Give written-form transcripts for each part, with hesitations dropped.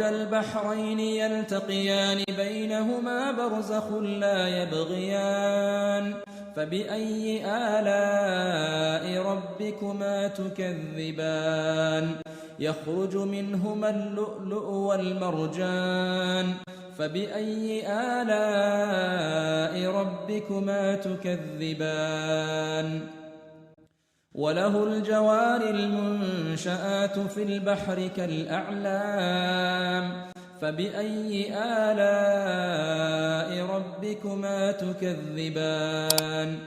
البحرين يلتقيان بينهما برزخ لا يبغيان فبأي آلاء ربكما تكذبان يخرج منهما اللؤلؤ والمرجان فبأي آلاء ربكما تكذبان وله الجوار المنشآت في البحر كالأعلام فبأي آلاء ربكما تكذبان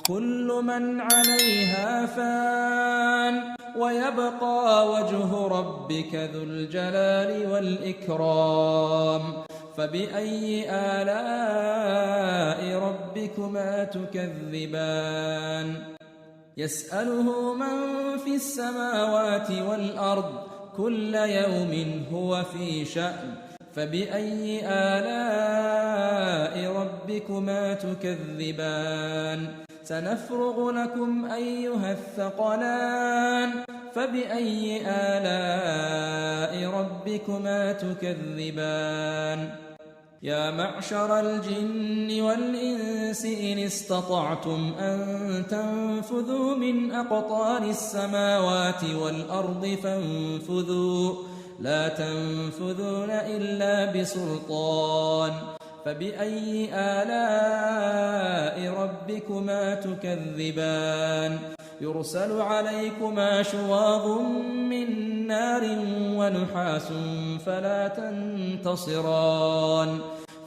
كل من عليها فان ويبقى وجه ربك ذو الجلال والإكرام فبأي آلاء ربكما تكذبان يسأله من في السماوات والأرض كل يوم هو في شأن فبأي آلاء ربكما تكذبان سنفرغ لكم أيها الثقلان فبأي آلاء ربكما تكذبان يا معشر الجن والإنس إن استطعتم أن تنفذوا من أقطار السماوات والأرض فانفذوا لا تنفذون إلا بسلطان فبأي آلاء ربكما تكذبان يرسل عليكما شواظ من نار ونحاس فلا تنتصران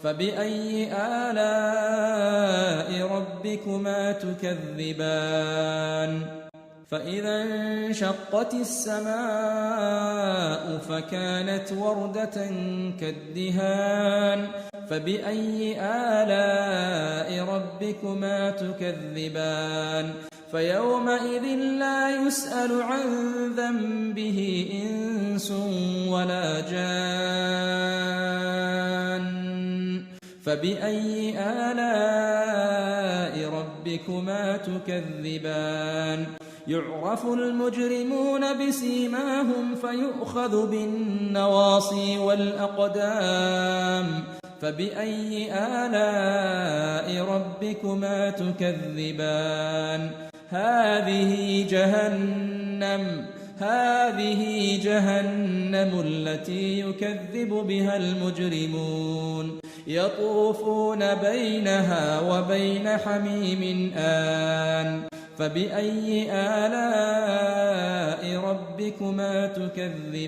فبأي آلاء ربكما تكذبان فإذا انشقت السماء فكانت وردة كالدهان فبأي آلاء ربكما تكذبان فيومئذ لا يسأل عن ذنبه إنس ولا جان فبأي آلاء ربكما تكذبان يعرف المجرمون بسيماهم فيؤخذ بالنواصي والأقدام فبأي آلاء ربكما تكذبان هذه جهنم التي يكذب بها المجرمون يطوفون بينها وبين حميم آن فبأي آلاء ربكما تكذبان